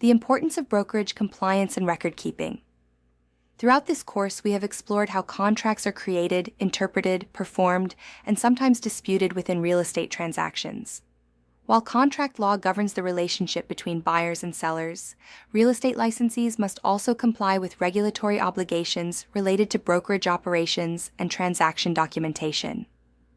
The importance of brokerage compliance and record keeping. Throughout this course, we have explored how contracts are created, interpreted, performed, and sometimes disputed within real estate transactions. While contract law governs the relationship between buyers and sellers, real estate licensees must also comply with regulatory obligations related to brokerage operations and transaction documentation.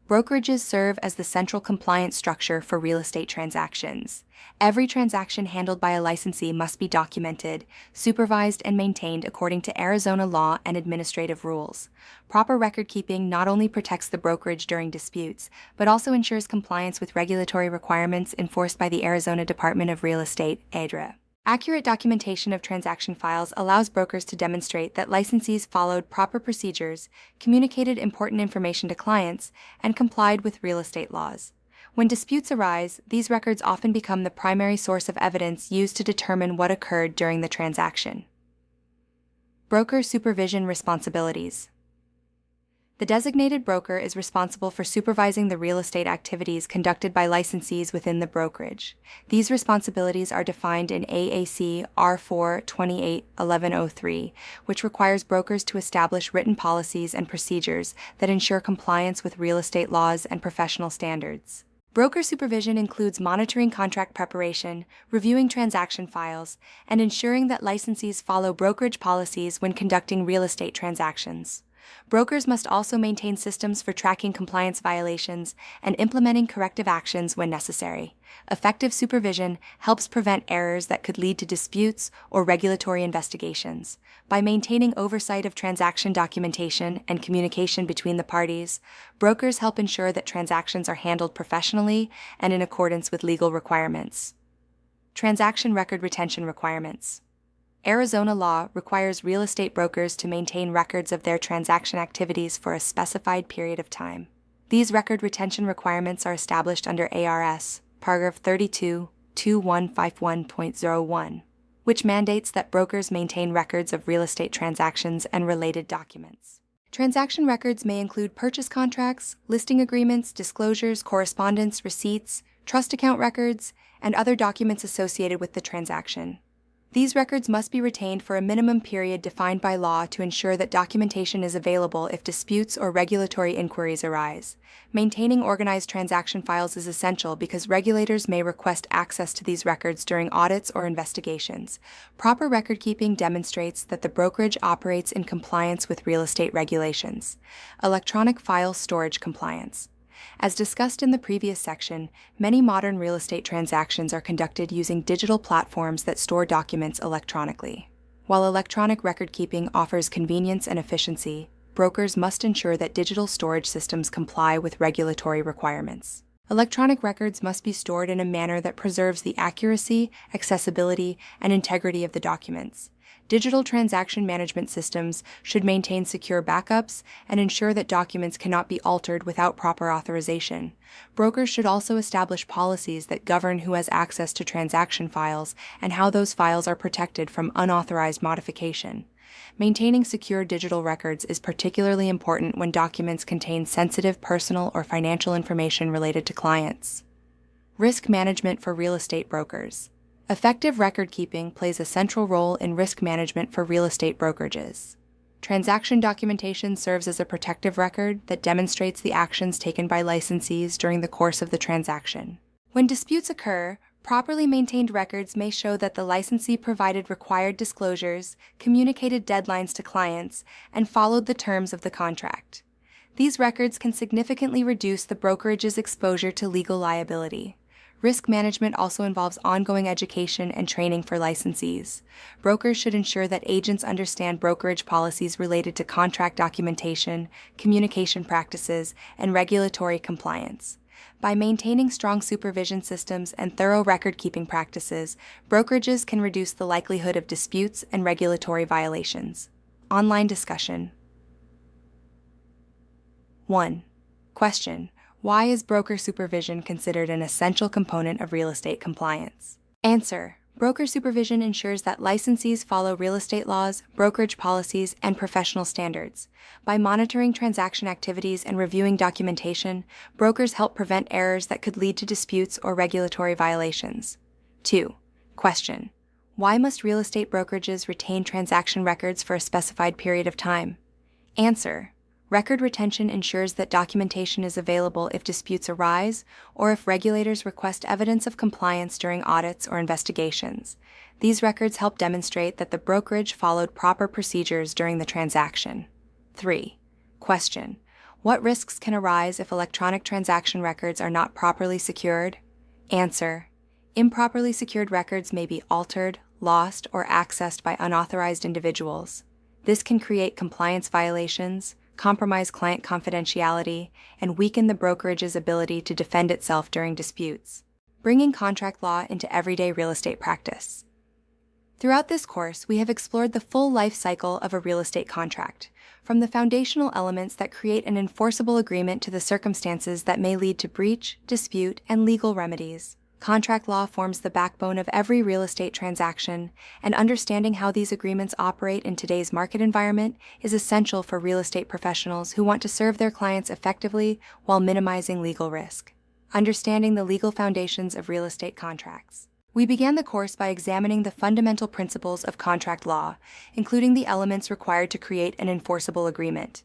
Brokerages serve as the central compliance structure for real estate transactions. Every transaction handled by a licensee must be documented, supervised, and maintained according to Arizona law and administrative rules. Proper record keeping not only protects the brokerage during disputes, but also ensures compliance with regulatory requirements enforced by the Arizona Department of Real Estate, ADRA. Accurate documentation of transaction files allows brokers to demonstrate that licensees followed proper procedures, communicated important information to clients, and complied with real estate laws. When disputes arise, these records often become the primary source of evidence used to determine what occurred during the transaction. Broker supervision responsibilities. The designated broker is responsible for supervising the real estate activities conducted by licensees within the brokerage. These responsibilities are defined in AAC R428-1103, which requires brokers to establish written policies and procedures that ensure compliance with real estate laws and professional standards. Broker supervision includes monitoring contract preparation, reviewing transaction files, and ensuring that licensees follow brokerage policies when conducting real estate transactions. Brokers must also maintain systems for tracking compliance violations and implementing corrective actions when necessary. Effective supervision helps prevent errors that could lead to disputes or regulatory investigations. By maintaining oversight of transaction documentation and communication between the parties, brokers help ensure that transactions are handled professionally and in accordance with legal requirements. Transaction record retention requirements. Arizona law requires real estate brokers to maintain records of their transaction activities for a specified period of time. These record retention requirements are established under ARS, paragraph 32-2151.01, which mandates that brokers maintain records of real estate transactions and related documents. Transaction records may include purchase contracts, listing agreements, disclosures, correspondence, receipts, trust account records, and other documents associated with the transaction. These records must be retained for a minimum period defined by law to ensure that documentation is available if disputes or regulatory inquiries arise. Maintaining organized transaction files is essential because regulators may request access to these records during audits or investigations. Proper record keeping demonstrates that the brokerage operates in compliance with real estate regulations. Electronic file storage compliance. As discussed in the previous section, many modern real estate transactions are conducted using digital platforms that store documents electronically. While electronic record keeping offers convenience and efficiency, brokers must ensure that digital storage systems comply with regulatory requirements. Electronic records must be stored in a manner that preserves the accuracy, accessibility, and integrity of the documents. Digital transaction management systems should maintain secure backups and ensure that documents cannot be altered without proper authorization. Brokers should also establish policies that govern who has access to transaction files and how those files are protected from unauthorized modification. Maintaining secure digital records is particularly important when documents contain sensitive personal or financial information related to clients. Risk management for real estate brokers. Effective record keeping plays a central role in risk management for real estate brokerages. Transaction documentation serves as a protective record that demonstrates the actions taken by licensees during the course of the transaction. When disputes occur, properly maintained records may show that the licensee provided required disclosures, communicated deadlines to clients, and followed the terms of the contract. These records can significantly reduce the brokerage's exposure to legal liability. Risk management also involves ongoing education and training for licensees. Brokers should ensure that agents understand brokerage policies related to contract documentation, communication practices, and regulatory compliance. By maintaining strong supervision systems and thorough record-keeping practices, brokerages can reduce the likelihood of disputes and regulatory violations. Online discussion. 1. Question: why is broker supervision considered an essential component of real estate compliance? Answer: broker supervision ensures that licensees follow real estate laws, brokerage policies, and professional standards. By monitoring transaction activities and reviewing documentation, brokers help prevent errors that could lead to disputes or regulatory violations. 2. Question: Why must real estate brokerages retain transaction records for a specified period of time? Answer: record retention ensures that documentation is available if disputes arise or if regulators request evidence of compliance during audits or investigations. These records help demonstrate that the brokerage followed proper procedures during the transaction. 3. Question: what risks can arise if electronic transaction records are not properly secured? Answer: improperly secured records may be altered, lost, or accessed by unauthorized individuals. This can create compliance violations, compromise client confidentiality, and weaken the brokerage's ability to defend itself during disputes. Bringing contract law into everyday real estate practice. Throughout this course, we have explored the full life cycle of a real estate contract, from the foundational elements that create an enforceable agreement to the circumstances that may lead to breach, dispute, and legal remedies. Contract law forms the backbone of every real estate transaction, and understanding how these agreements operate in today's market environment is essential for real estate professionals who want to serve their clients effectively while minimizing legal risk. Understanding the legal foundations of real estate contracts. We began the course by examining the fundamental principles of contract law, including the elements required to create an enforceable agreement.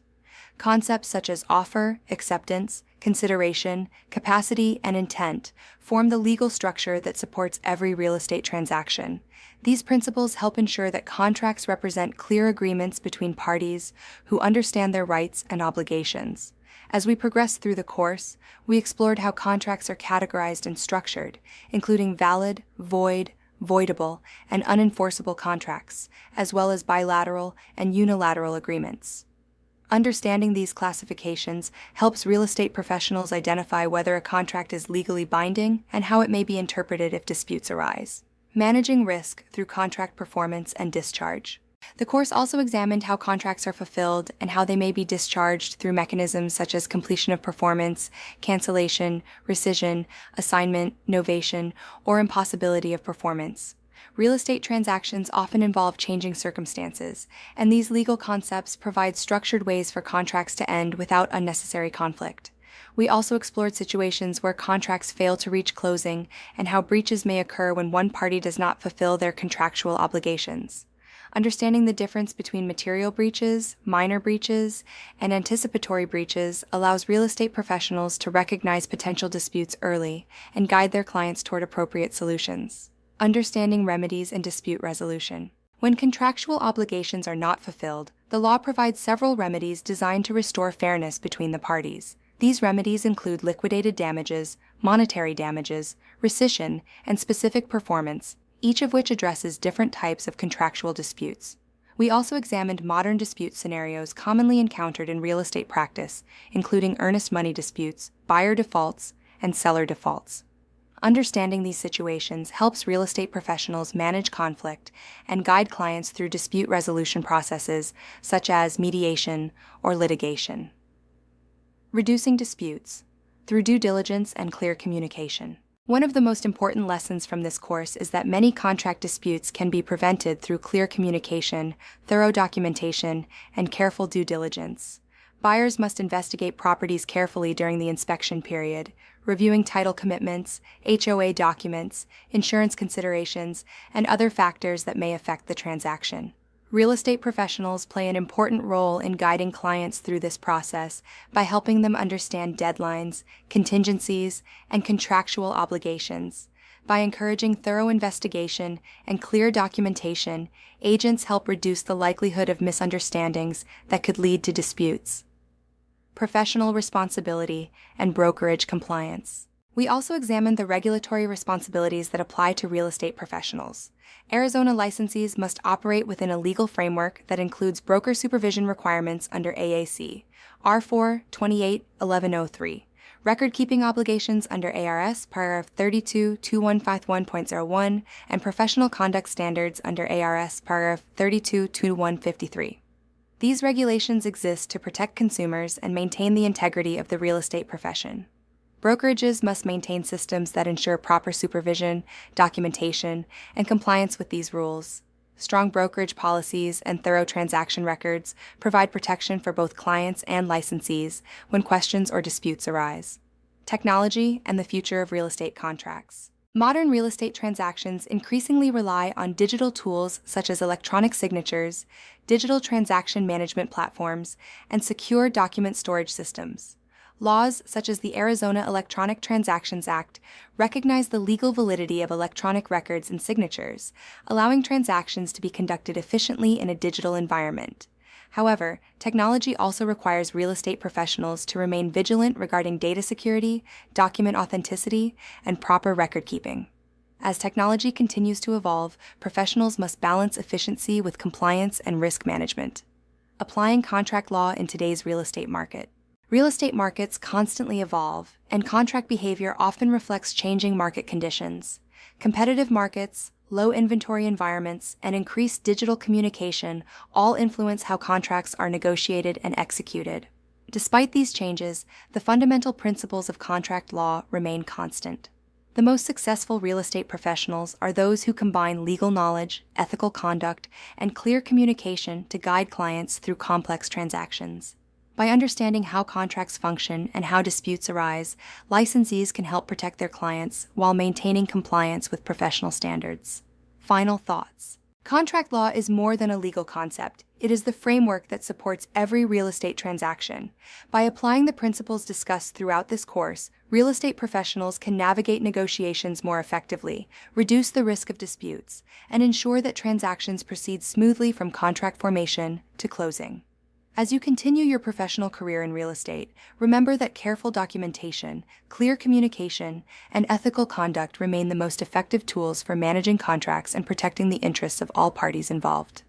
Concepts such as offer, acceptance, consideration, capacity, and intent form the legal structure that supports every real estate transaction. These principles help ensure that contracts represent clear agreements between parties who understand their rights and obligations. As we progressed through the course, we explored how contracts are categorized and structured, including valid, void, voidable, and unenforceable contracts, as well as bilateral and unilateral agreements. Understanding these classifications helps real estate professionals identify whether a contract is legally binding and how it may be interpreted if disputes arise. Managing risk through contract performance and discharge. The course also examined how contracts are fulfilled and how they may be discharged through mechanisms such as completion of performance, cancellation, rescission, assignment, novation, or impossibility of performance. Real estate transactions often involve changing circumstances, and these legal concepts provide structured ways for contracts to end without unnecessary conflict. We also explored situations where contracts fail to reach closing and how breaches may occur when one party does not fulfill their contractual obligations. Understanding the difference between material breaches, minor breaches, and anticipatory breaches allows real estate professionals to recognize potential disputes early and guide their clients toward appropriate solutions. Understanding remedies and dispute resolution. When contractual obligations are not fulfilled, the law provides several remedies designed to restore fairness between the parties. These remedies include liquidated damages, monetary damages, rescission, and specific performance, each of which addresses different types of contractual disputes. We also examined modern dispute scenarios commonly encountered in real estate practice, including earnest money disputes, buyer defaults, and seller defaults. Understanding these situations helps real estate professionals manage conflict and guide clients through dispute resolution processes such as mediation or litigation. Reducing disputes through due diligence and clear communication. One of the most important lessons from this course is that many contract disputes can be prevented through clear communication, thorough documentation, and careful due diligence. Buyers must investigate properties carefully during the inspection period, reviewing title commitments, HOA documents, insurance considerations, and other factors that may affect the transaction. Real estate professionals play an important role in guiding clients through this process by helping them understand deadlines, contingencies, and contractual obligations. By encouraging thorough investigation and clear documentation, agents help reduce the likelihood of misunderstandings that could lead to disputes. Professional responsibility and brokerage compliance. We also examined the regulatory responsibilities that apply to real estate professionals. Arizona licensees must operate within a legal framework that includes broker supervision requirements under AAC, R4 28-1103, record-keeping obligations under ARS paragraph 32-2151.01, and professional conduct standards under ARS paragraph 32-2153. These regulations exist to protect consumers and maintain the integrity of the real estate profession. Brokerages must maintain systems that ensure proper supervision, documentation, and compliance with these rules. Strong brokerage policies and thorough transaction records provide protection for both clients and licensees when questions or disputes arise. Technology and the future of real estate contracts. Modern real estate transactions increasingly rely on digital tools such as electronic signatures, digital transaction management platforms, and secure document storage systems. Laws such as the Arizona Electronic Transactions Act recognize the legal validity of electronic records and signatures, allowing transactions to be conducted efficiently in a digital environment. However, technology also requires real estate professionals to remain vigilant regarding data security, document authenticity, and proper record keeping. As technology continues to evolve, professionals must balance efficiency with compliance and risk management. Applying contract law in today's real estate market. Real estate markets constantly evolve, and contract behavior often reflects changing market conditions. Competitive markets, low inventory environments, and increased digital communication all influence how contracts are negotiated and executed. Despite these changes, the fundamental principles of contract law remain constant. The most successful real estate professionals are those who combine legal knowledge, ethical conduct, and clear communication to guide clients through complex transactions. By understanding how contracts function and how disputes arise, licensees can help protect their clients while maintaining compliance with professional standards. Final thoughts. Contract law is more than a legal concept. It is the framework that supports every real estate transaction. By applying the principles discussed throughout this course, real estate professionals can navigate negotiations more effectively, reduce the risk of disputes, and ensure that transactions proceed smoothly from contract formation to closing. As you continue your professional career in real estate, remember that careful documentation, clear communication, and ethical conduct remain the most effective tools for managing contracts and protecting the interests of all parties involved.